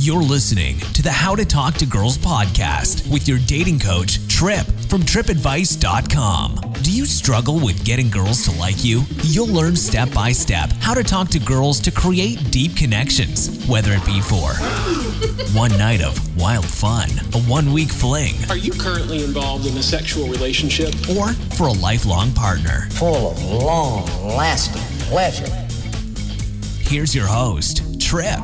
You're listening to the How to Talk to Girls podcast with your dating coach, Trip, from tripadvice.com. Do you struggle with getting girls to like you? You'll learn step by step how to talk to girls to create deep connections, whether it be for one night of wild fun, a 1-week fling. Are you currently involved in a sexual relationship? Or for a lifelong partner. Full of long-lasting pleasure. Here's your host, Trip.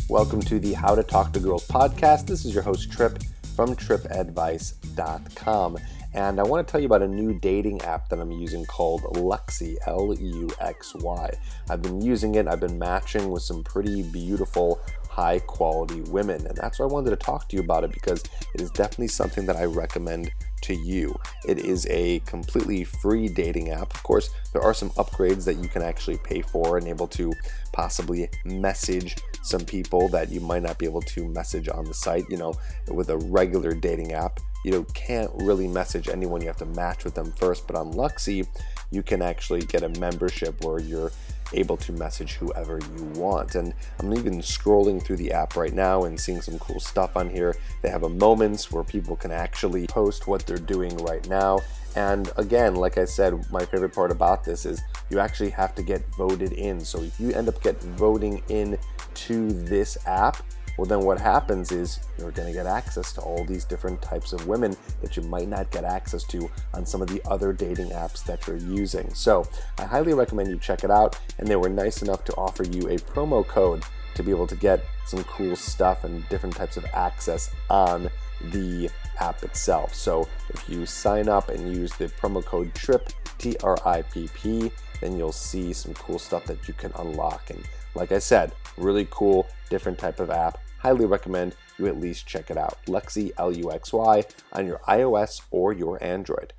Welcome to the How to Talk to Girls podcast. This is your host, Trip, from tripadvice.com. And I want to tell you about a new dating app that I'm using called Luxy, L-U-X-Y. I've been using it. I've been matching with some pretty beautiful, high-quality women. And that's why I wanted to talk to you about it, because it is definitely something that I recommend to you. It is a completely free dating app. Of course, there are some upgrades that you can actually pay for and able to possibly message some people that you might not be able to message on the site. You know, with a regular dating app, you can't really message anyone. You have to match with them first. But on Luxy, you can actually get a membership where you're able to message whoever you want. And I'm even scrolling through the app right now and seeing some cool stuff on here. They have a moments where people can actually post what they're doing right now. And again, like I said, my favorite part about this is you actually have to get voted in. So if you end up voting in to this app, well, then what happens is you're going to get access to all these different types of women that you might not get access to on some of the other dating apps that you're using. So I highly recommend you check it out. And they were nice enough to offer you a promo code to be able to get some cool stuff and different types of access on the app itself. So if you sign up and use the promo code TRIP, T-R-I-P-P, then you'll see some cool stuff that you can unlock. And like I said, really cool, different type of app. Highly recommend you at least check it out. Luxy, L-U-X-Y, on your iOS or your Android.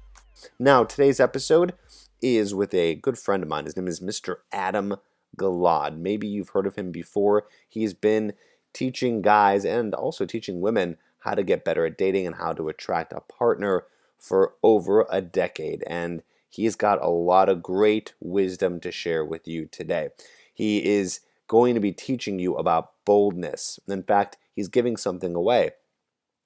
Now, today's episode is with a good friend of mine. His name is Mr. Adam Gilad. Maybe you've heard of him before. He's been teaching guys and also teaching women how to get better at dating and how to attract a partner for over a decade. And he's got a lot of great wisdom to share with you today. He is going to be teaching you about boldness. In fact, he's giving something away.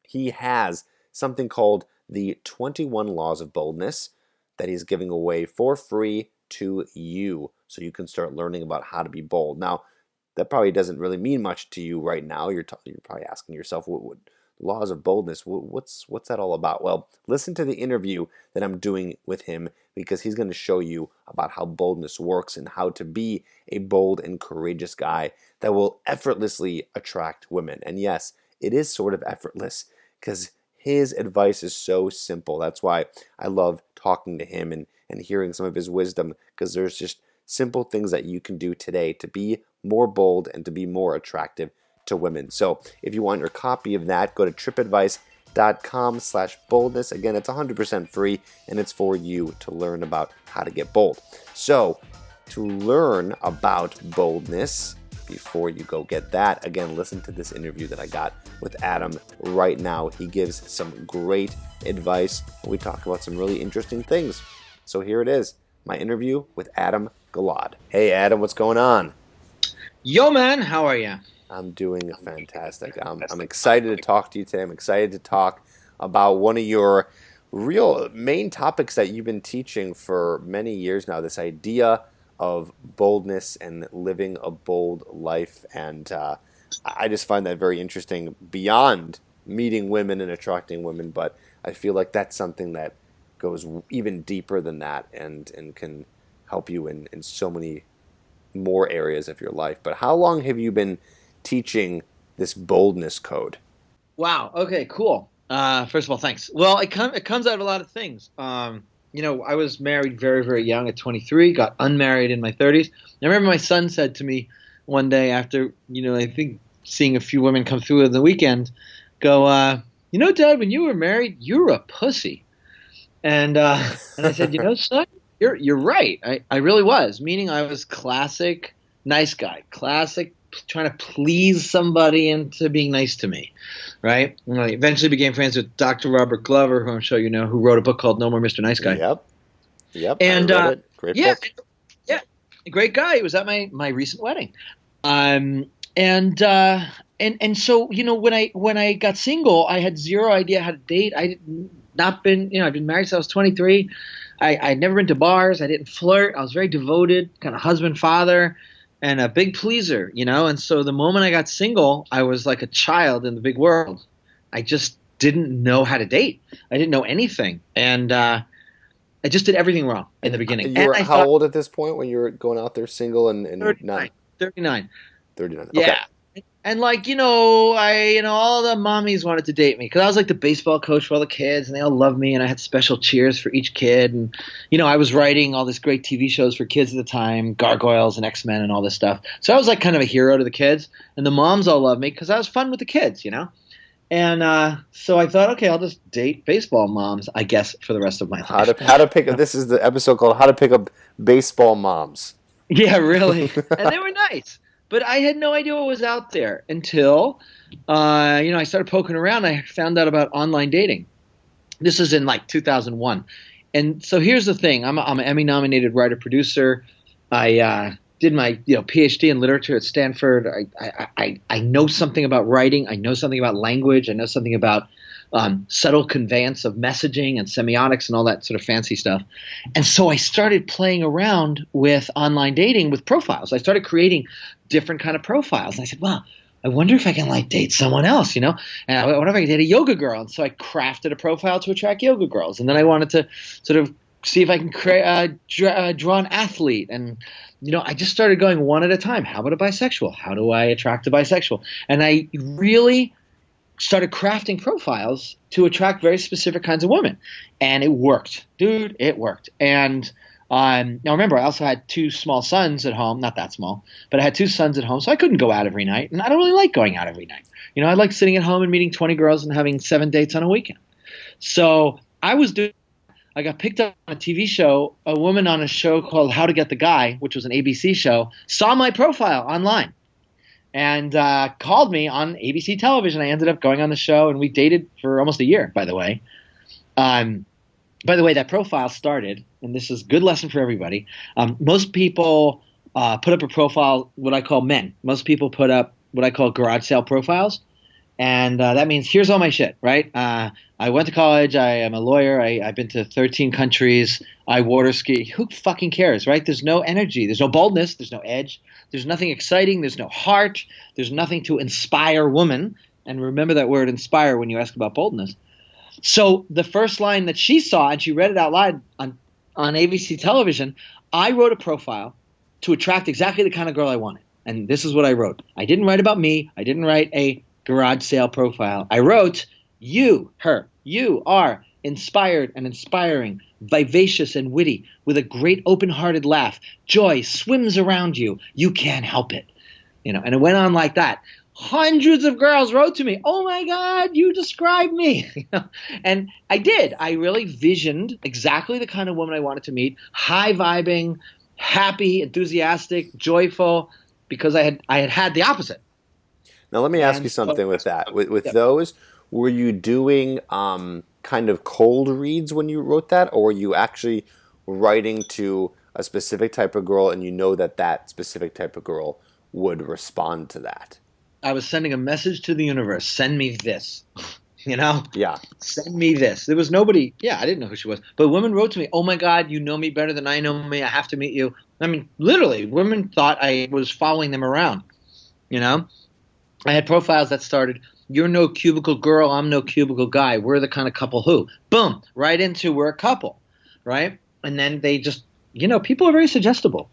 He has something called the 21 Laws of Boldness that he's giving away for free to you, so you can start learning about how to be bold. Now, that probably doesn't really mean much to you right now. You're probably asking yourself, what laws of boldness, what's that all about? Well, listen to the interview that I'm doing with him, because he's going to show you about how boldness works and how to be a bold and courageous guy that will effortlessly attract women. And yes, it is sort of effortless because his advice is so simple. That's why I love talking to him and hearing some of his wisdom, because there's just simple things that you can do today to be more bold and to be more attractive to women. So if you want your copy of that, go to tripadvice.com/boldness. Again, it's 100% free, and it's for you to learn about how to get bold. So to learn about boldness, before you go get that, again, listen to this interview that I got with Adam right now. He gives some great advice, and we talk about some really interesting things. So here it is, my interview with Adam Gilad. Hey, Adam, what's going on? Yo, man, how are you? I'm doing fantastic. I'm excited to talk to you today. I'm excited to talk about one of your real main topics that you've been teaching for many years now, this idea of boldness and living a bold life. And I just find that very interesting beyond meeting women and attracting women, but I feel like that's something that goes even deeper than that and can help you in so many more areas of your life. But how long have you been teaching this boldness code? Wow. Okay, cool. First of all, thanks. Well, it comes out of a lot of things. I was married very, very young at 23, got unmarried in my 30s. I remember my son said to me one day after, I think seeing a few women come through on the weekend, go, Dad, when you were married, you were a pussy. And I said, son, you're right. I really was, meaning I was classic nice guy, classic trying to please somebody into being nice to me, right? And I eventually became friends with Dr. Robert Glover, who I'm sure you know, who wrote a book called No More Mr. Nice Guy. Yep. And I read it. Great book. Yeah, great guy. He was at my recent wedding. And so, when I got single, I had zero idea how to date. I'd been married since I was 23. I'd never been to bars. I didn't flirt. I was very devoted, kind of husband, father, and a big pleaser, And so the moment I got single, I was like a child in the big world. I just didn't know how to date. I didn't know anything. And I just did everything wrong in the beginning. You were how old at this point when you were going out there single and 39. 39. 39. Yeah. Okay. And all the mommies wanted to date me because I was like the baseball coach for all the kids, and they all loved me, and I had special cheers for each kid, and I was writing all this great TV shows for kids at the time, Gargoyles and X-Men and all this stuff. So I was like kind of a hero to the kids, and the moms all loved me because I was fun with the kids, And so I thought, okay, I'll just date baseball moms, I guess, for the rest of my life. How to pick up? This is the episode called "How to Pick Up Baseball Moms." Yeah, really, and they were nice. But I had no idea what was out there until, I started poking around. I found out about online dating. This is in like 2001. And so here's the thing. I'm an Emmy-nominated writer-producer. I did my PhD in literature at Stanford. I know something about writing. I know something about language. I know something about subtle conveyance of messaging and semiotics and all that sort of fancy stuff. And so I started playing around with online dating with profiles. I started creating different kind of profiles. And I said, well, I wonder if I can date someone else, And I wonder if I can date a yoga girl. And so I crafted a profile to attract yoga girls. And then I wanted to sort of see if I can draw an athlete. And, I just started going one at a time. How about a bisexual? How do I attract a bisexual? And I really started crafting profiles to attract very specific kinds of women. And it worked. Dude, it worked. And now remember, I also had two small sons at home. Not that small, but I had two sons at home, so I couldn't go out every night. And I don't really like going out every night. I like sitting at home and meeting 20 girls and having 7 dates on a weekend. So I got picked up on a TV show. A woman on a show called How to Get the Guy, which was an ABC show, saw my profile online and called me on ABC television. I ended up going on the show, and we dated for almost a year, by the way. That profile started, and this is a good lesson for everybody. Most people put up a profile, what I call men. Most people put up what I call garage sale profiles. And that means here's all my shit, right? I went to college. I am a lawyer. I've been to 13 countries. I water ski. Who fucking cares, right? There's no energy. There's no boldness. There's no edge. There's nothing exciting. There's no heart. There's nothing to inspire woman. And remember that word inspire when you ask about boldness. So the first line that she saw, and she read it out loud on ABC television, I wrote a profile to attract exactly the kind of girl I wanted. And this is what I wrote. I didn't write about me. I didn't write a garage sale profile. I wrote, you are inspired and inspiring, vivacious and witty, with a great open-hearted laugh. Joy swims around you. You can't help it. And it went on like that. Hundreds of girls wrote to me, oh my God, you described me. And I did. I really visioned exactly the kind of woman I wanted to meet. High vibing, happy, enthusiastic, joyful, because I had the opposite. Now let me ask you something with that. With those, were you doing kind of cold reads when you wrote that, or were you actually writing to a specific type of girl and that specific type of girl would respond to that? I was sending a message to the universe. Send me this, Yeah. Send me this. There was nobody. Yeah, I didn't know who she was. But women wrote to me, oh my God, you know me better than I know me. I have to meet you. I mean, literally, women thought I was following them around, I had profiles that started, you're no cubicle girl, I'm no cubicle guy. We're the kind of couple who. Boom, right into we're a couple, right? And then they just, people are very suggestible.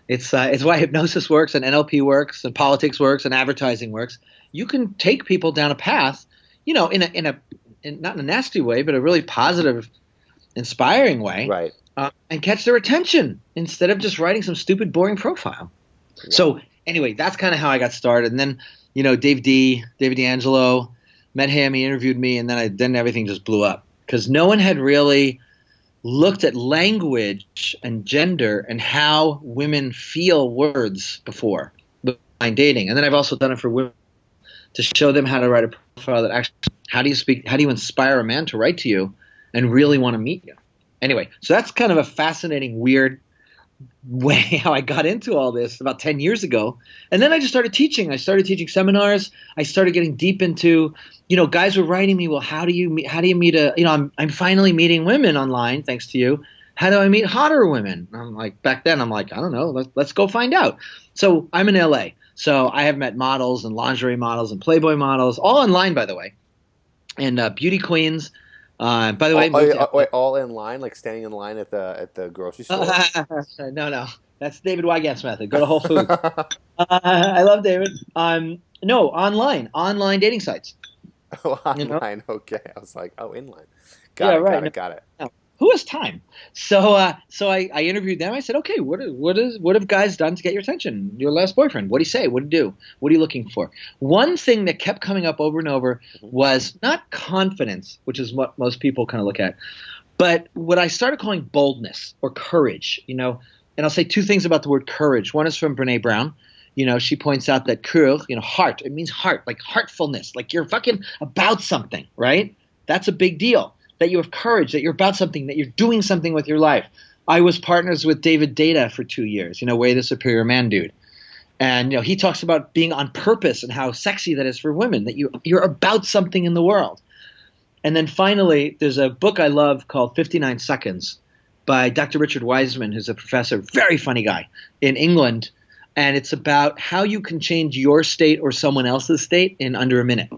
It's why hypnosis works and NLP works and politics works and advertising works. You can take people down a path, in not in a nasty way, but a really positive, inspiring way, right? And catch their attention instead of just writing some stupid, boring profile. Wow. So anyway, that's kind of how I got started. And then, David D'Angelo, met him, he interviewed me, and then everything just blew up because no one had really looked at language and gender and how women feel words before online dating. And then I've also done it for women to show them how to write a profile that actually, how do you inspire a man to write to you and really want to meet you? Anyway, so that's kind of a fascinating, weird way how I got into all this about 10 years ago. And then I just started teaching. I started teaching seminars. I started getting deep into, guys were writing me, well, how do you meet I'm finally meeting women online, thanks to you. How do I meet hotter women? I'm like, back then, I'm like, I don't know. Let's go find out. So I'm in LA. So I have met models and lingerie models and Playboy models, all online, by the way, and beauty queens. By the way, wait, all in line, like standing in line at the grocery store? No, that's David Wygant's method. Go to Whole Foods. I love David. No, online dating sites. Oh, online. Okay, I was like, oh, inline. Got Got it. No. Who has time? So I interviewed them. I said, okay, what have guys done to get your attention? Your last boyfriend. What did he say? What did he do? What are you looking for? One thing that kept coming up over and over was not confidence, which is what most people kind of look at, but what I started calling boldness or courage. And I'll say two things about the word courage. One is from Brene Brown. She points out that cœur, heart, it means heart, like heartfulness, like you're fucking about something, right? That's a big deal. That you have courage, that you're about something, that you're doing something with your life. I was partners with David Data for 2 years, Way the Superior Man dude. And, he talks about being on purpose and how sexy that is for women, that you're about something in the world. And then finally, there's a book I love called 59 Seconds by Dr. Richard Wiseman, who's a professor, very funny guy in England. And it's about how you can change your state or someone else's state in under a minute.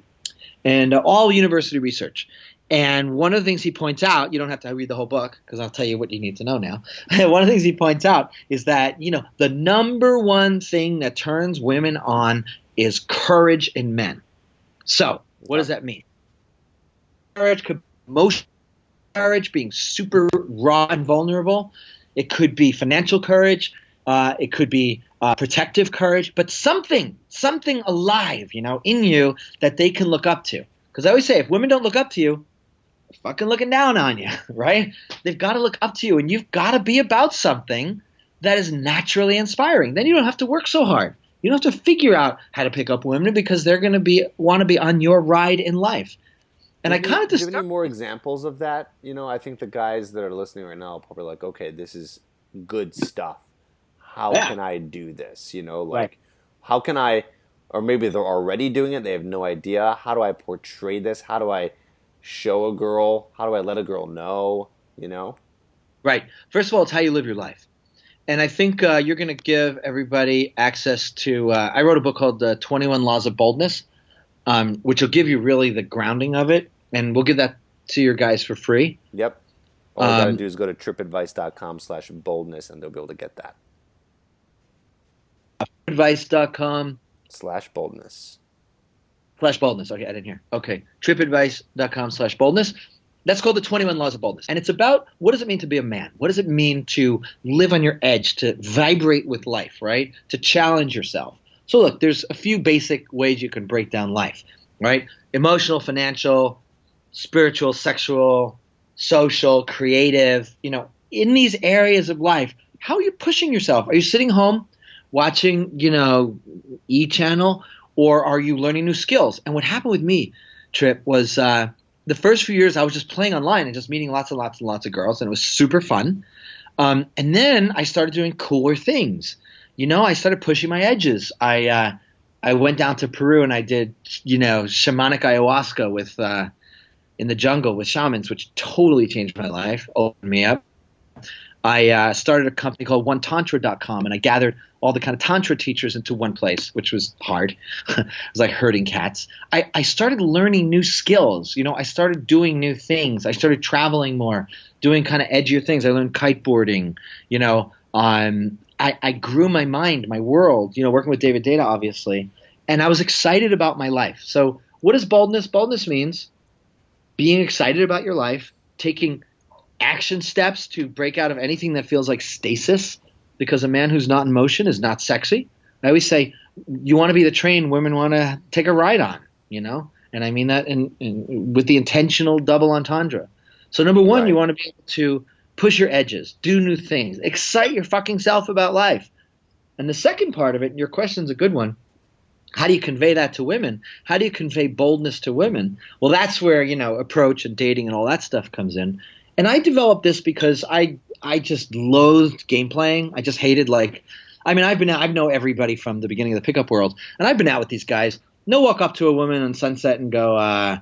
And all university research. And one of the things he points out, you don't have to read the whole book because I'll tell you what you need to know now. One of the things he points out is that, the number one thing that turns women on is courage in men. So what does that mean? Courage could be emotional courage, being super raw and vulnerable. It could be financial courage. It could be protective courage, but something alive, in you that they can look up to. Because I always say, if women don't look up to you, they're fucking looking down on you, right? They've got to look up to you, and you've got to be about something that is naturally inspiring. Then you don't have to work so hard. You don't have to figure out how to pick up women because they're going to want to be on your ride in life. And I kind of just give any more examples of that. I think the guys that are listening right now are probably like, okay, this is good stuff. How can I do this? Right. How can I, or maybe they're already doing it. They have no idea. How do I portray this? How do I show a girl? How do I let a girl know? Right. First of all, it's how you live your life. And I think you're going to give everybody access to I wrote a book called 21 Laws of Boldness, which will give you really the grounding of it. And we'll give that to your guys for free. Yep. All you got to do is go to tripadvice.com/boldness and they'll be able to get that. tripadvice.com/boldness. Okay, I didn't hear. Okay, tripadvice.com/boldness. That's called the 21 Laws of Boldness. And it's about what does it mean to be a man? What does it mean to live on your edge, to vibrate with life, right? To challenge yourself. So look, there's a few basic ways you can break down life, right? Emotional, financial, spiritual, sexual, social, creative, in these areas of life, how are you pushing yourself? Are you sitting home watching, E! Channel, or are you learning new skills? And what happened with me, Trip, was the first few years I was just playing online and just meeting lots and lots and lots of girls, and it was super fun. And then I started doing cooler things. I started pushing my edges. I went down to Peru and I did, shamanic ayahuasca with in the jungle with shamans, which totally changed my life, opened me up. I started a company called OneTantra.com, and I gathered all the kind of Tantra teachers into one place, which was hard. It was like herding cats. I started learning new skills. I started doing new things. I started traveling more, doing kind of edgier things. I learned kiteboarding. I grew my mind, my world, working with David Data, obviously. And I was excited about my life. So what is boldness? Boldness means being excited about your life, taking action steps to break out of anything that feels like stasis, because a man who's not in motion is not sexy. I always say, you want to be the train women want to take a ride on, and I mean that with the intentional double entendre. So number one, You want to be able to push your edges, do new things, excite your fucking self about life. And the second part of it, your question's a good one. How do you convey that to women? How do you convey boldness to women? Well, that's where, approach and dating and all that stuff comes in. And I developed this because I just loathed game playing. I just hated I know everybody from the beginning of the pickup world, and I've been out with these guys. They'll walk up to a woman on Sunset and go,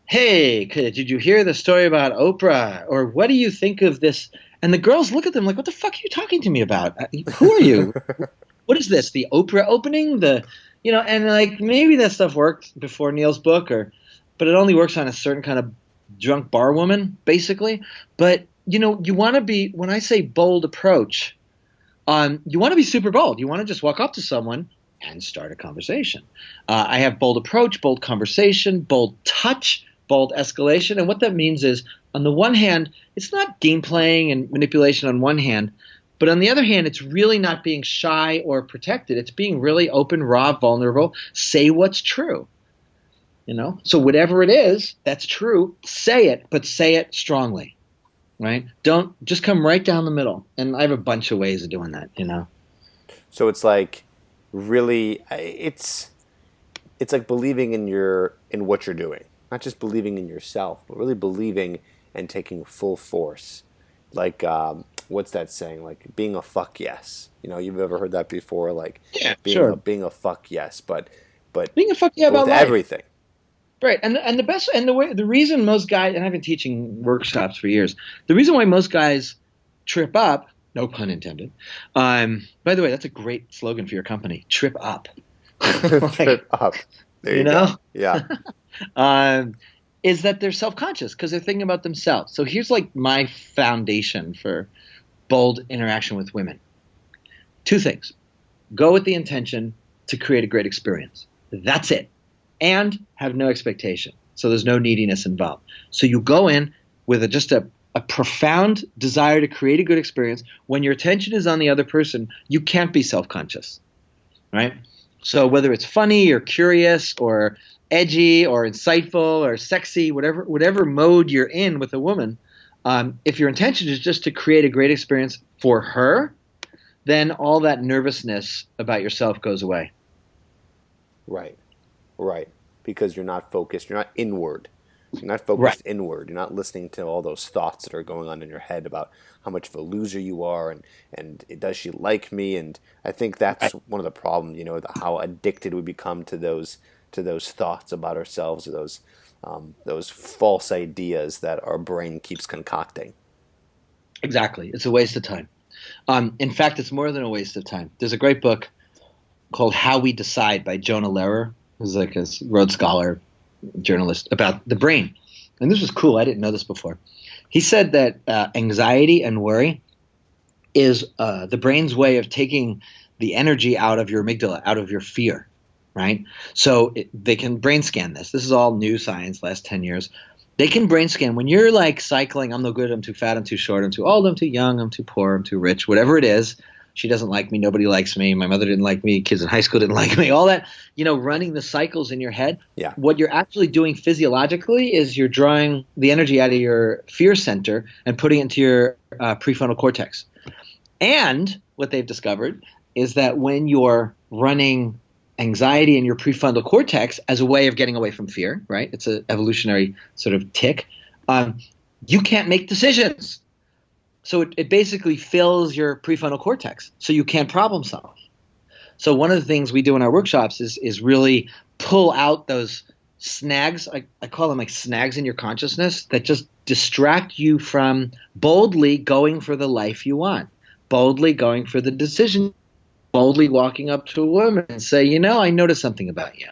hey, did you hear the story about Oprah? Or what do you think of this? And the girls look at them like, what the fuck are you talking to me about? Who are you? What is this? The Oprah opening? And like maybe that stuff worked before Neil's book, but it only works on a certain kind of drunk bar woman, basically. But you want to be, when I say bold approach, you want to be super bold. You want to just walk up to someone and start a conversation. I have bold approach, bold conversation, bold touch, bold escalation. And what that means is, on the one hand, it's not game playing and manipulation on one hand, but on the other hand, it's really not being shy or protected. It's being really open, raw, vulnerable. Say what's true. So whatever it is that's true, say it, but say it strongly, right? Don't just come right down the middle. And I have a bunch of ways of doing that, So it's like really, it's like believing in what you're doing, not just believing in yourself, but really believing and taking full force. Like, what's that saying? Like being a fuck yes. You've ever heard that before? Like, yeah, being a fuck yes, but being a fuck yeah about life. Everything. Right, and the reason most guys, and I've been teaching workshops for years, the reason why most guys trip up, no pun intended. By the way, that's a great slogan for your company. Trip up. Trip up. There you go. Yeah. Is that they're self-conscious because they're thinking about themselves. So here's like my foundation for bold interaction with women. 2 things. Go with the intention to create a great experience. That's it. And have no expectation. So there's no neediness involved. So you go in with just a profound desire to create a good experience. When your attention is on the other person, you can't be self-conscious, right? So whether it's funny or curious or edgy or insightful or sexy, whatever mode you're in with a woman, if your intention is just to create a great experience for her, then all that nervousness about yourself goes away. Right. Because you're not focused. You're not inward. You're not focused Right. inward. You're not listening to all those thoughts that are going on in your head about how much of a loser you are and does she like me? And I think that's one of the problems, how addicted we become to those thoughts about ourselves, or those false ideas that our brain keeps concocting. Exactly. It's a waste of time. In fact, it's more than a waste of time. There's a great book called How We Decide by Jonah Lehrer, who's like a Rhodes Scholar journalist, about the brain. And this was cool. I didn't know this before. He said that anxiety and worry is the brain's way of taking the energy out of your amygdala, out of your fear, right? So they can brain scan this. This is all new science, last 10 years. They can brain scan when you're like cycling, I'm no good, I'm too fat, I'm too short, I'm too old, I'm too young, I'm too poor, I'm too rich, whatever it is. She doesn't like me, nobody likes me, my mother didn't like me, kids in high school didn't like me, all that, running the cycles in your head. Yeah. What you're actually doing physiologically is you're drawing the energy out of your fear center and putting it into your prefrontal cortex. And what they've discovered is that when you're running anxiety in your prefrontal cortex as a way of getting away from fear, right? It's an evolutionary sort of tick. You can't make decisions. So it basically fills your prefrontal cortex, so you can't problem solve. So one of the things we do in our workshops is really pull out those snags. I call them like snags in your consciousness that just distract you from boldly going for the life you want, boldly going for the decision, boldly walking up to a woman and say, I noticed something about you,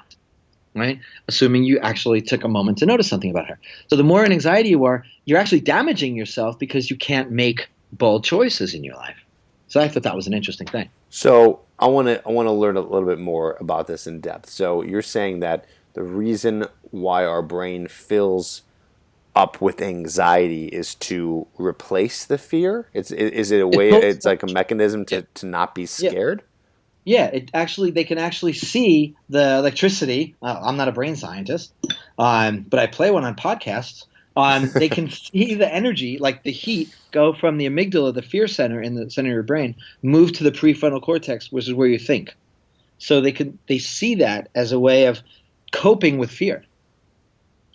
right? Assuming you actually took a moment to notice something about her. So the more in anxiety you are, you're actually damaging yourself because you can't make bold choices in your life. So I thought that was an interesting thing. So I want to learn a little bit more about this in depth. So you're saying that the reason why our brain fills up with anxiety is to replace the fear? Is it a way? It's like a mechanism to not be scared? Yeah, they can actually see the electricity. I'm not a brain scientist, but I play one on podcasts. They can see the energy, like the heat, go from the amygdala, the fear center in the center of your brain, move to the prefrontal cortex, which is where you think. So they see that as a way of coping with fear.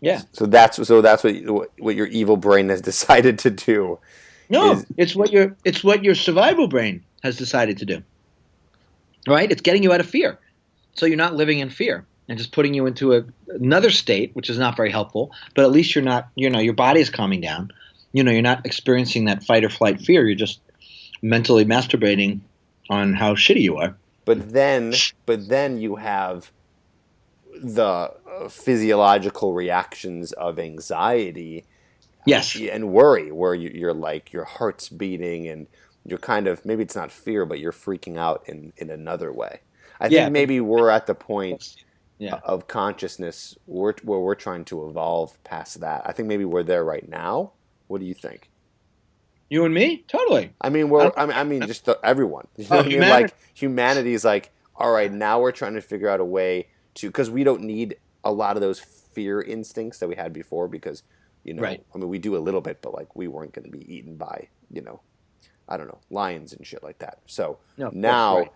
Yeah. So that's what your evil brain has decided to do. No, it's what your survival brain has decided to do. Right? It's getting you out of fear. So you're not living in fear and just putting you into another state, which is not very helpful, but at least you're not, your body is calming down. You're not experiencing that fight or flight fear. You're just mentally masturbating on how shitty you are. But then you have the physiological reactions of anxiety, yes, and worry, where you're like your heart's beating and you're kind of, maybe it's not fear, but you're freaking out in another way. I think maybe we're at the point of consciousness where we're trying to evolve past that. I think maybe we're there right now. What do you think? You and me? Totally. I mean, just everyone. You know what I mean? Like, humanity is like, all right, now we're trying to figure out a way to, because we don't need a lot of those fear instincts that we had before, because, I mean, we do a little bit, but like, we weren't going to be eaten by, I don't know, lions and shit like that. So now,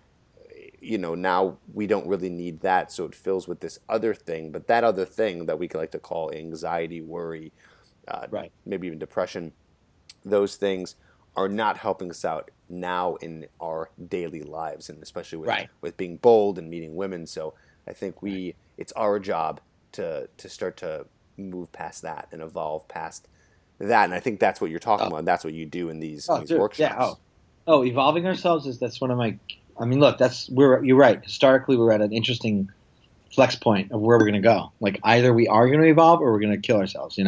now we don't really need that. So it fills with this other thing, but that other thing that we like to call anxiety, worry, maybe even depression, those things are not helping us out now in our daily lives, and especially with being bold and meeting women. So I think it's our job to start to move past that and evolve past that. And I think that's what you're talking about. And that's what you do in these workshops. Yeah. Evolving ourselves that's one of my. I mean, look, you're right. Historically, we're at an interesting flex point of where we're going to go. Like, either we are going to evolve or we're going to kill ourselves.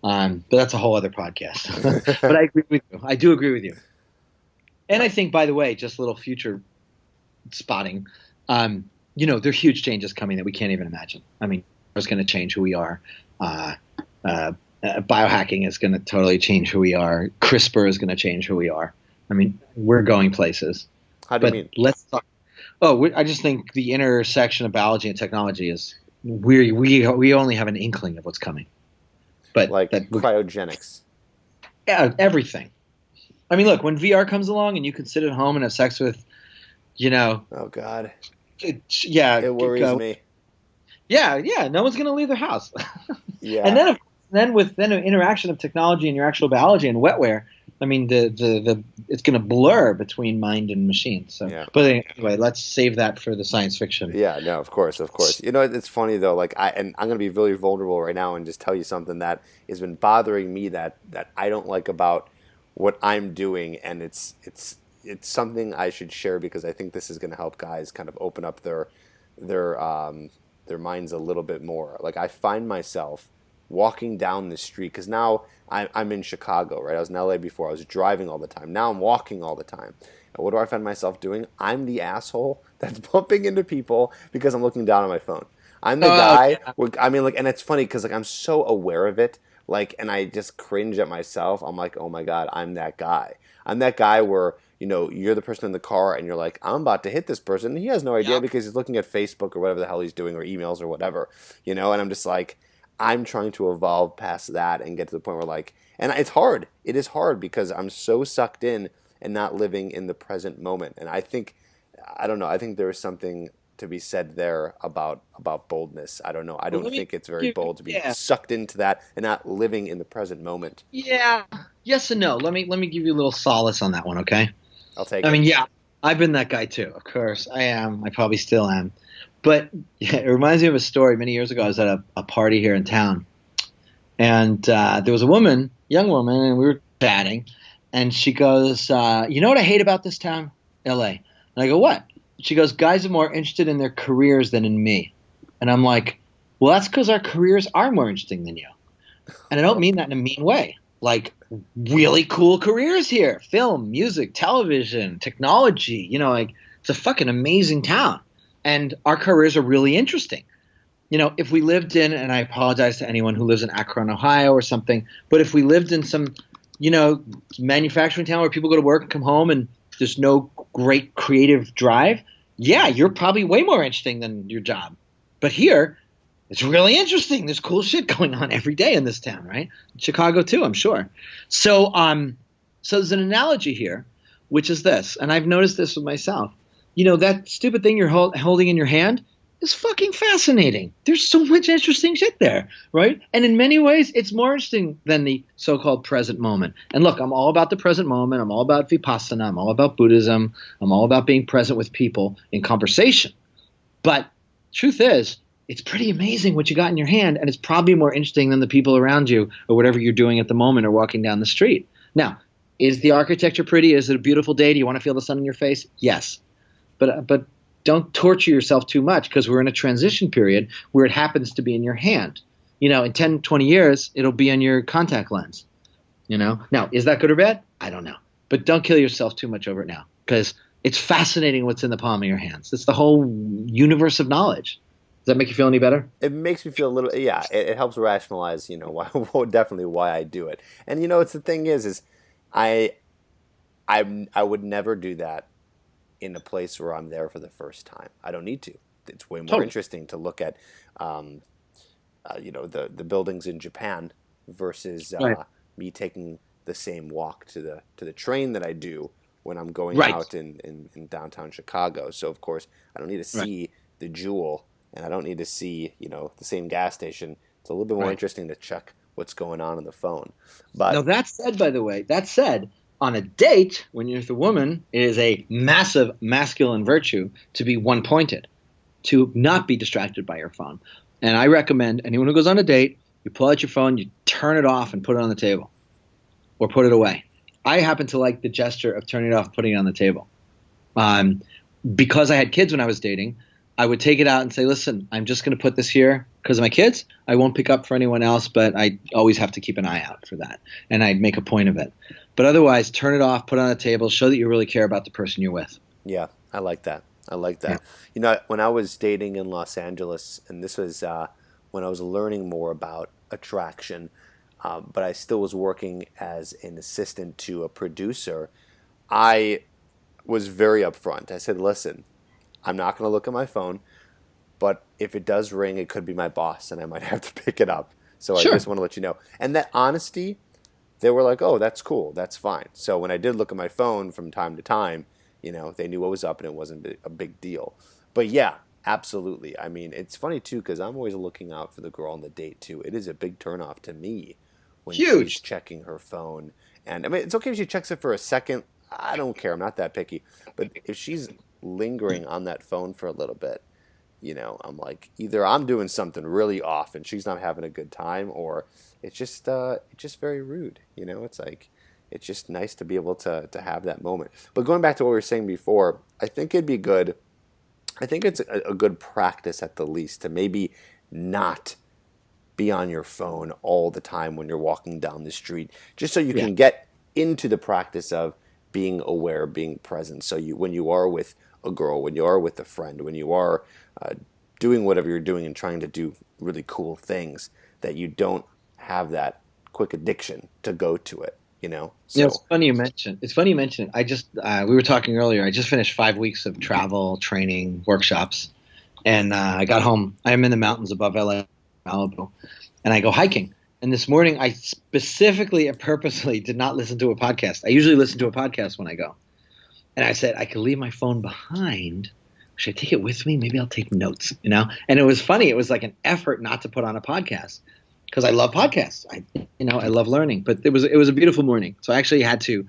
But that's a whole other podcast. But I agree with you. I do agree with you. And I think, by the way, just a little future spotting. There are huge changes coming that we can't even imagine. I mean, it's going to change who we are. Biohacking is going to totally change who we are. CRISPR is going to change who we are. I mean, we're going places. How do you mean? Let's talk. I just think the intersection of biology and technology is we only have an inkling of what's coming. But like cryogenics. Yeah, everything. I mean, look, when VR comes along and you can sit at home and have sex with, Oh God. It worries me. Yeah. No one's going to leave their house. Yeah. And then with an interaction of technology and your actual biology and wetware, I mean, the it's going to blur between mind and machine. So, But anyway, let's save that for the science fiction. Yeah, no, of course. It's funny though. Like, I'm going to be really vulnerable right now and just tell you something that has been bothering me that I don't like about what I'm doing, and it's something I should share because I think this is going to help guys kind of open up their minds a little bit more. Like, I find myself walking down the street, because now I'm in Chicago, right? I was in LA before. I was driving all the time. Now I'm walking all the time. And what do I find myself doing? I'm the asshole that's bumping into people because I'm looking down at my phone. I'm the guy. I mean, like, and it's funny because, like, I'm so aware of it, like, and I just cringe at myself. I'm like, oh my God, I'm that guy. I'm that guy where, you're the person in the car and you're like, I'm about to hit this person. And he has no idea because he's looking at Facebook or whatever the hell he's doing, or emails or whatever, and I'm just like, I'm trying to evolve past that and get to the point where, like, and it's hard. It is hard because I'm so sucked in and not living in the present moment. And I think there is something to be said there about boldness. I don't know. I don't think it's very bold to be sucked into that and not living in the present moment. Yeah. Yes and no. Let me give you a little solace on that one, okay? I'll take it. I mean, yeah, I've been that guy too. Of course, I am. I probably still am. But it reminds me of a story. Many years ago, I was at a party here in town, and there was a young woman, and we were chatting, and she goes, you know what I hate about this town, L.A.? And I go, what? She goes, guys are more interested in their careers than in me. And I'm like, well, that's because our careers are more interesting than you. And I don't mean that in a mean way. Like, really cool careers here. Film, music, television, technology. Like, it's a fucking amazing town. And our careers are really interesting. If we lived in, and I apologize to anyone who lives in Akron, Ohio or something, but if we lived in some, manufacturing town where people go to work and come home and there's no great creative drive, yeah, you're probably way more interesting than your job. But here, it's really interesting. There's cool shit going on every day in this town, right? Chicago too, I'm sure. So there's an analogy here, which is this, and I've noticed this with myself. That stupid thing you're holding in your hand, is fucking fascinating. There's so much interesting shit there, right? And in many ways, it's more interesting than the so-called present moment. And look, I'm all about the present moment. I'm all about Vipassana. I'm all about Buddhism. I'm all about being present with people in conversation. But truth is, it's pretty amazing what you got in your hand, and it's probably more interesting than the people around you or whatever you're doing at the moment or walking down the street. Now, is the architecture pretty? Is it a beautiful day? Do you want to feel the sun in your face? Yes. But don't torture yourself too much, because we're in a transition period where it happens to be in your hand. In 10, 20 years, it'll be on your contact lens. Now, is that good or bad? I don't know. But don't kill yourself too much over it now, because it's fascinating what's in the palm of your hands. It's the whole universe of knowledge. Does that make you feel any better? It makes me feel a little, yeah, it helps rationalize, definitely why I do it. And, it's the thing is I would never do that in a place where I'm there for the first time. I don't need to. It's way more interesting to look at, the buildings in Japan versus me taking the same walk to the train that I do when I'm going out in downtown Chicago. So of course I don't need to see the Jewel, and I don't need to see the same gas station. It's a little bit more interesting to check what's going on the phone. But now, that said, by the way, on a date, when you're with a woman, it is a massive masculine virtue to be one-pointed, to not be distracted by your phone. And I recommend anyone who goes on a date, you pull out your phone, you turn it off and put it on the table, or put it away. I happen to like the gesture of turning it off, putting it on the table. Because I had kids when I was dating, I would take it out and say, listen, I'm just going to put this here because of my kids. I won't pick up for anyone else, but I always have to keep an eye out for that. And I'd make a point of it. But otherwise, turn it off, put it on the table, show that you really care about the person you're with. Yeah, I like that. Yeah. When I was dating in Los Angeles, and this was when I was learning more about attraction, but I still was working as an assistant to a producer, I was very upfront. I said, listen, I'm not going to look at my phone, but if it does ring, it could be my boss, and I might have to pick it up. So I just want to let you know. And that honesty, they were like, oh, that's cool. That's fine. So when I did look at my phone from time to time, they knew what was up, and it wasn't a big deal. But yeah, absolutely. I mean, it's funny, too, because I'm always looking out for the girl on the date, too. It is a big turnoff to me when she's checking her phone. And I mean, it's okay if she checks it for a second. I don't care. I'm not that picky. But if she's lingering on that phone for a little bit, I'm like, either I'm doing something really off and she's not having a good time, or it's just very rude. It's like, it's just nice to be able to have that moment. But going back to what we were saying before, I think it'd be good. I think it's a good practice at the least to maybe not be on your phone all the time when you're walking down the street, just so you can get into the practice of being aware, being present. So when you are with a girl, when you are with a friend, when you are doing whatever you're doing and trying to do really cool things, that you don't have that quick addiction to go to it. So, it's funny you mention it. I just we were talking earlier. I just finished 5 weeks of travel, training, workshops, and I got home. I am in the mountains above LA, Malibu, and I go hiking. And this morning, I specifically and purposely did not listen to a podcast. I usually listen to a podcast when I go. And I said, I could leave my phone behind. Should I take it with me? Maybe I'll take notes, And it was funny. It was like an effort not to put on a podcast, because I love podcasts. I love learning. But it was a beautiful morning. So I actually had to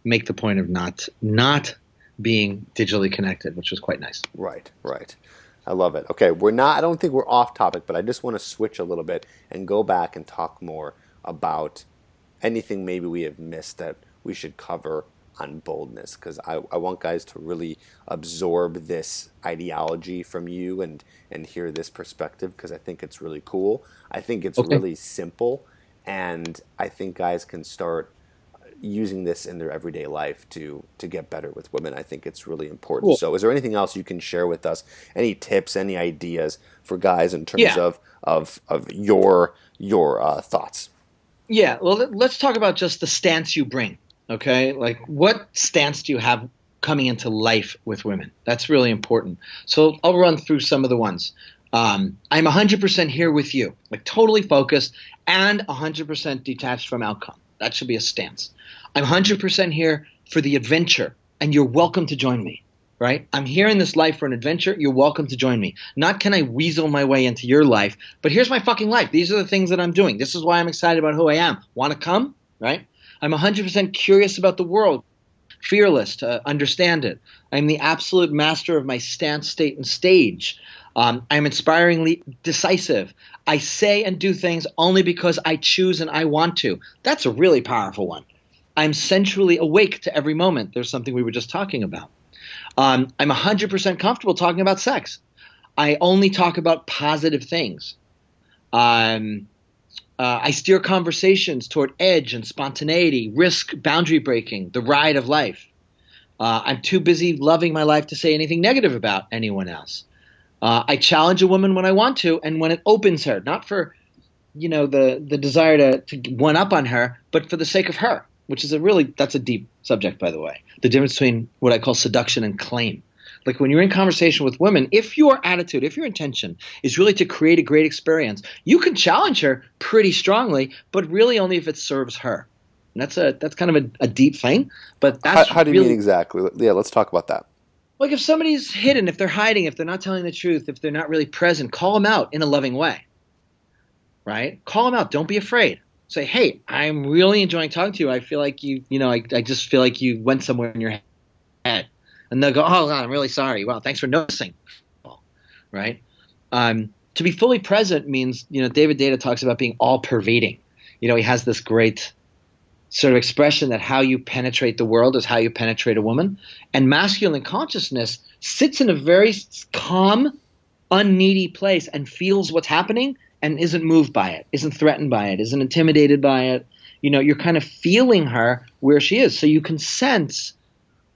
make the point of not being digitally connected, which was quite nice. Right. I love it. Okay, I don't think we're off topic, but I just want to switch a little bit and go back and talk more about anything maybe we have missed that we should cover on boldness, because I want guys to really absorb this ideology from you and hear this perspective, because I think it's really cool. I think it's really simple, and I think guys can start using this in their everyday life to get better with women. I think it's really important. Cool. So is there anything else you can share with us? Any tips, any ideas for guys in terms of your thoughts? Yeah, well, let's talk about just the stance you bring, okay? Like, what stance do you have coming into life with women? That's really important. So I'll run through some of the ones. I'm 100% here with you, like totally focused and 100% detached from outcome. That should be a stance. I'm 100% here for the adventure, and you're welcome to join me. right? I'm here in this life for an adventure. You're welcome to join me. Not can I weasel my way into your life, but here's my fucking life. These are the things that I'm doing. This is why I'm excited about who I am. Want to come? Right? I'm 100% curious about the world, fearless to understand it. I'm the absolute master of my stance, state, and stage. I'm inspiringly decisive. I say and do things only because I choose and I want to. That's a really powerful one. I'm sensually awake to every moment. There's something we were just talking about. I'm 100% comfortable talking about sex. I only talk about positive things. I steer conversations toward edge and spontaneity, risk, boundary breaking, the ride of life. I'm too busy loving my life to say anything negative about anyone else. I challenge a woman when I want to and when it opens her, not for the desire to one up on her, but for the sake of her, which is that's a deep subject, by the way. The difference between what I call seduction and claim. Like when you're in conversation with women, if your attitude, if your intention is really to create a great experience, you can challenge her pretty strongly, but really only if it serves her. And that's kind of a deep thing, but that's how do you mean exactly? Yeah, let's talk about that. Like if somebody's hidden, if they're hiding, if they're not telling the truth, if they're not really present, call them out in a loving way, right? Call them out. Don't be afraid. Say, hey, I'm really enjoying talking to you. I feel like I just feel like you went somewhere in your head. And they'll go, oh, God, I'm really sorry. Wow, thanks for noticing, right? To be fully present means, David Data talks about being all-pervading. He has this great sort of expression that how you penetrate the world is how you penetrate a woman. And masculine consciousness sits in a very calm, unneedy place and feels what's happening and isn't moved by it, isn't threatened by it, isn't intimidated by it. You're kind of feeling her where she is. So you can sense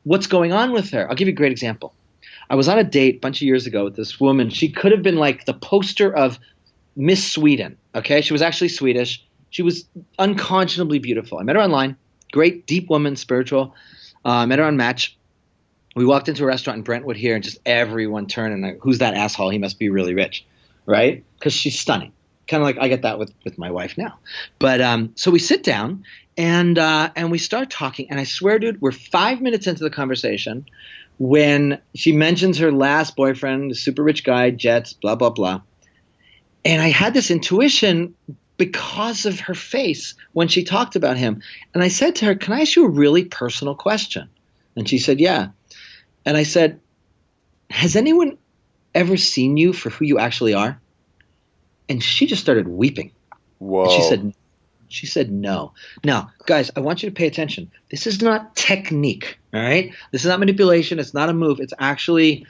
what's going on with her. I'll give you a great example. I was on a date a bunch of years ago with this woman. She could have been like the poster of Miss Sweden. Okay, she was actually Swedish. She was unconscionably beautiful. I met her online. Great, deep woman, spiritual. Met her on Match. We walked into a restaurant in Brentwood here, and just everyone turned and like, who's that asshole? He must be really rich, right? Because she's stunning. Kind of like I get that with my wife now. But so we sit down and we start talking. And I swear, dude, we're 5 minutes into the conversation when she mentions her last boyfriend, the super rich guy, jets, blah, blah, blah. And I had this intuition because of her face when she talked about him. And I said to her, can I ask you a really personal question? And she said, yeah. And I said, has anyone ever seen you for who you actually are? And she just started weeping. Whoa. And she said no. Now, guys, I want you to pay attention. This is not technique, all right? This is not manipulation. It's not a move. It's actually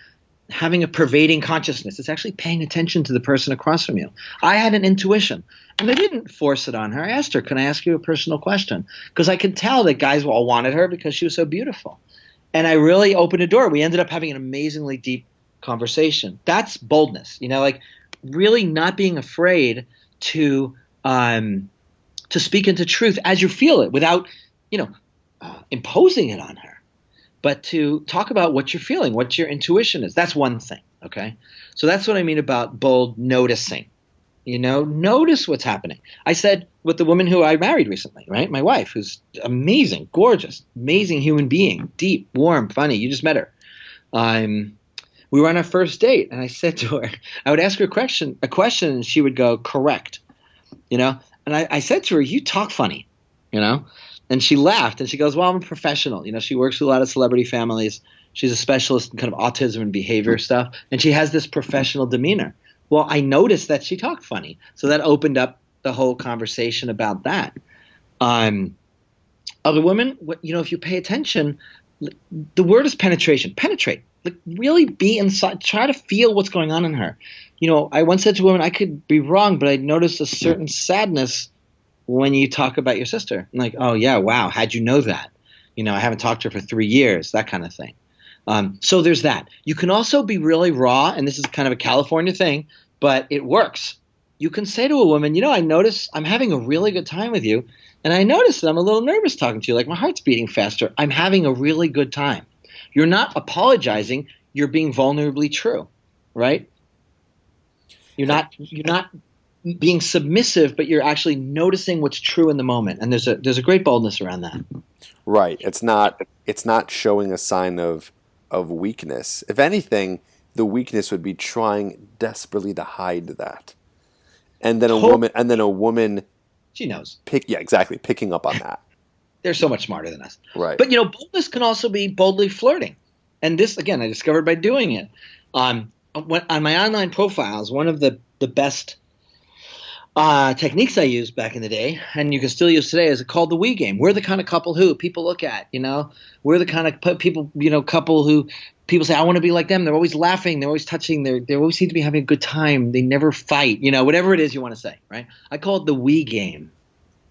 having a pervading consciousness. It's actually paying attention to the person across from you. I had an intuition, and I didn't force it on her. I asked her, can I ask you a personal question? Because I could tell that guys all wanted her because she was so beautiful. And I really opened a door. We ended up having an amazingly deep conversation. That's boldness, really not being afraid to speak into truth as you feel it without, imposing it on her, but to talk about what you're feeling, what your intuition is. That's one thing. Okay. So that's what I mean about bold noticing, notice what's happening. I said with the woman who I married recently, right? My wife, who's amazing, gorgeous, amazing human being, deep, warm, funny. You just met her. We were on our first date, and I said to her, I would ask her a question, and she would go, correct, And I said to her, you talk funny, And she laughed, and she goes, well, I'm a professional. She works with a lot of celebrity families. She's a specialist in kind of autism and behavior stuff, and she has this professional demeanor. Well, I noticed that she talked funny, so that opened up the whole conversation about that. Other women, if you pay attention, the word is penetration. Penetrate. Really be inside. Try to feel what's going on in her. I once said to a woman, I could be wrong, but I noticed a certain sadness when you talk about your sister. I'm like, oh, yeah, wow, how'd you know that? I haven't talked to her for 3 years, that kind of thing. So there's that. You can also be really raw, and this is kind of a California thing, but it works. You can say to a woman, I notice I'm having a really good time with you, and I notice that I'm a little nervous talking to you, like my heart's beating faster. I'm having a really good time. You're not apologizing. You're being vulnerably true, right? You're not being submissive, but you're actually noticing what's true in the moment. And there's a great boldness around that. Right. It's not showing a sign of of weakness. If anything, the weakness would be trying desperately to hide that. And then a woman She knows. picking up on that. They're so much smarter than us. Right. But, boldness can also be boldly flirting. And this, again, I discovered by doing it. On my online profiles, one of the best techniques I used back in the day, and you can still use today, is called the we game. We're the kind of couple who people look at, We're the kind of people, couple who people say, I want to be like them. They're always laughing. They're always touching. They always seem to be having a good time. They never fight, whatever it is you want to say, right? I call it the we game.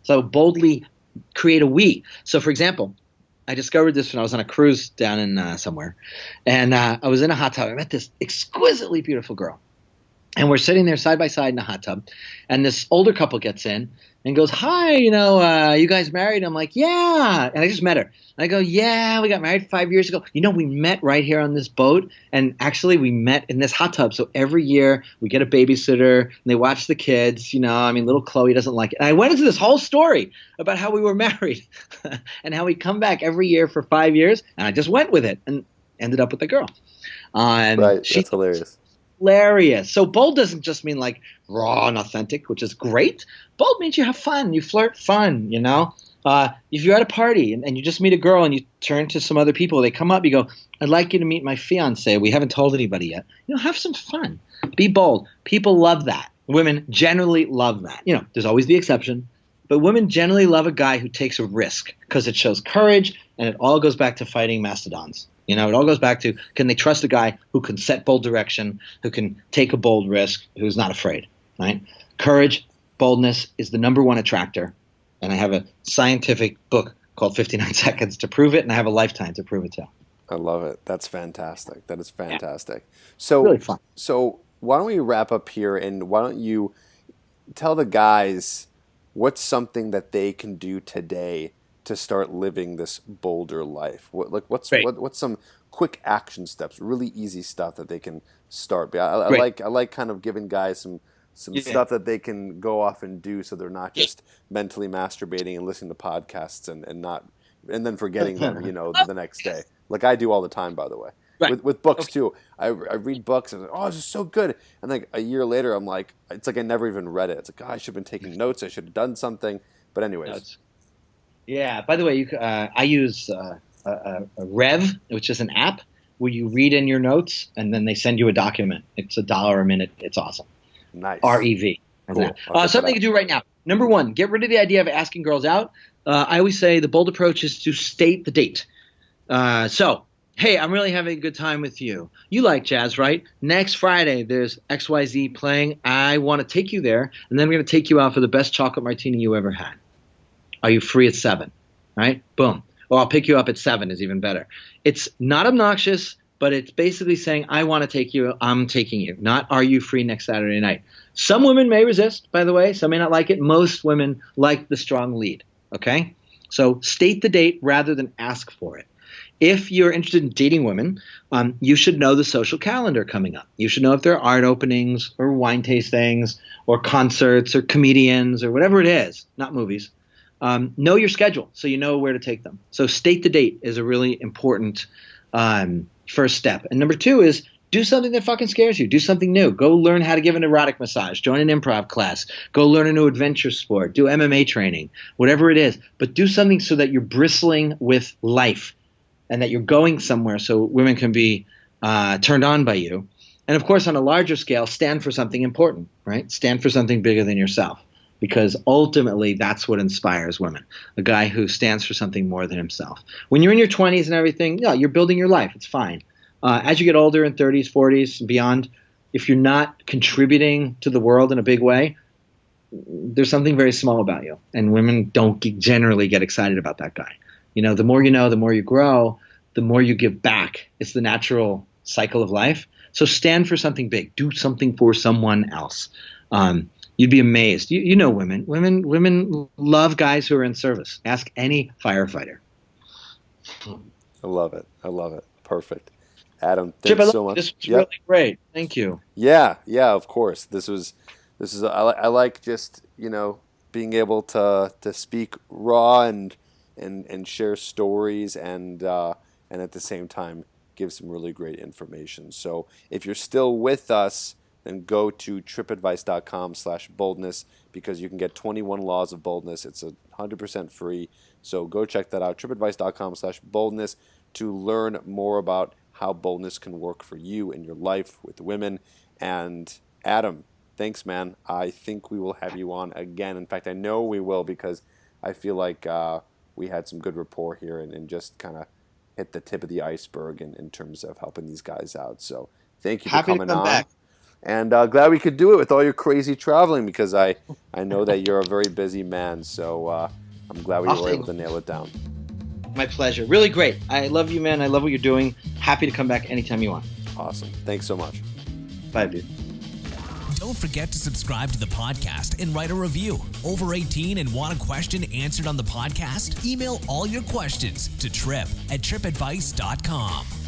So boldly create a we. So, for example, I discovered this when I was on a cruise down in somewhere, and I was in a hot tub. I met this exquisitely beautiful girl, and we're sitting there side by side in a hot tub, and this older couple gets in and goes, "Hi, you guys married?" I'm like, "Yeah," and I just met her. And I go, "Yeah, we got married 5 years ago. We met right here on this boat, and actually we met in this hot tub. So every year we get a babysitter, and they watch the kids. Little Chloe doesn't like it." And I went into this whole story about how we were married and how we come back every year for 5 years, and I just went with it and ended up with the girl. Right, that's hilarious. Hilarious. So bold doesn't just mean like raw and authentic, which is great. Bold means you have fun. You flirt fun, If you're at a party and you just meet a girl and you turn to some other people, they come up, you go, "I'd like you to meet my fiance. We haven't told anybody yet." Have some fun. Be bold. People love that. Women generally love that. There's always the exception, but women generally love a guy who takes a risk because it shows courage, and it all goes back to fighting mastodons. It all goes back to, can they trust a guy who can set bold direction, who can take a bold risk, who's not afraid, right? Courage, boldness is the number one attractor. And I have a scientific book called 59 Seconds to prove it, and I have a lifetime to prove it too. I love it. That's fantastic. That is fantastic. Yeah. So, really fun. So why don't we wrap up here, and why don't you tell the guys what's something that they can do today to start living this bolder life? What's some quick action steps, really easy stuff that they can start? I like kind of giving guys some stuff that they can go off and do, so they're not just mentally masturbating and listening to podcasts and then forgetting them, the next day. Like I do all the time, by the way. Right. With books too. I read books and this is so good. And like a year later, I'm like, it's like I never even read it. It's like, I should have been taking notes. I should have done something. But anyways. Yeah. By the way, I use a Rev, which is an app where you read in your notes and then they send you a document. It's $1 a minute. It's awesome. Nice. REV. Cool. Something you can do right now. Number one, get rid of the idea of asking girls out. I always say the bold approach is to state the date. So, hey, I'm really having a good time with you. You like jazz, right? Next Friday, there's XYZ playing. I want to take you there, and then we're going to take you out for the best chocolate martini you ever had. Are you free at 7? Right? Boom. Or I'll pick you up at 7 is even better. It's not obnoxious, but it's basically saying, I want to take you, I'm taking you. Not, are you free next Saturday night? Some women may resist, by the way. Some may not like it. Most women like the strong lead. Okay? So state the date rather than ask for it. If you're interested in dating women, you should know the social calendar coming up. You should know if there are art openings or wine tastings or concerts or comedians or whatever it is, not movies. Know your schedule so you know where to take them. So state the date is a really important first step. And number 2 is do something that fucking scares you. Do something new. Go learn how to give an erotic massage. Join an improv class. Go learn a new adventure sport. Do MMA training. Whatever it is. But do something so that you're bristling with life and that you're going somewhere so women can be turned on by you. And, of course, on a larger scale, stand for something important, right? Stand for something bigger than yourself. Because ultimately, that's what inspires women, a guy who stands for something more than himself. When you're in your 20s and everything, you're building your life. It's fine. As you get older in 30s, 40s, and beyond, if you're not contributing to the world in a big way, there's something very small about you. And women don't generally get excited about that guy. The more you know, the more you grow, the more you give back. It's the natural cycle of life. So stand for something big. Do something for someone else. You'd be amazed. You know women. Women love guys who are in service. Ask any firefighter. I love it. Perfect. Adam, thanks so much. This was really great. Thank you. Yeah, of course. This is I like just, being able to speak raw and share stories and at the same time gives some really great information. So if you're still with us, then go to tripadvice.com/boldness because you can get 21 Laws of Boldness. It's 100% free. So go check that out, tripadvice.com/boldness, to learn more about how boldness can work for you in your life with women. And Adam, thanks, man. I think we will have you on again. In fact, I know we will because I feel like we had some good rapport here and just kind of hit the tip of the iceberg in terms of helping these guys out. So thank you for coming on. Back. And glad we could do it with all your crazy traveling because I know that you're a very busy man. So I'm glad we were able to nail it down. My pleasure. Really great. I love you, man. I love what you're doing. Happy to come back anytime you want. Awesome. Thanks so much. Bye, dude. Don't forget to subscribe to the podcast and write a review. Over 18 and want a question answered on the podcast? Email all your questions to trip@tripadvice.com.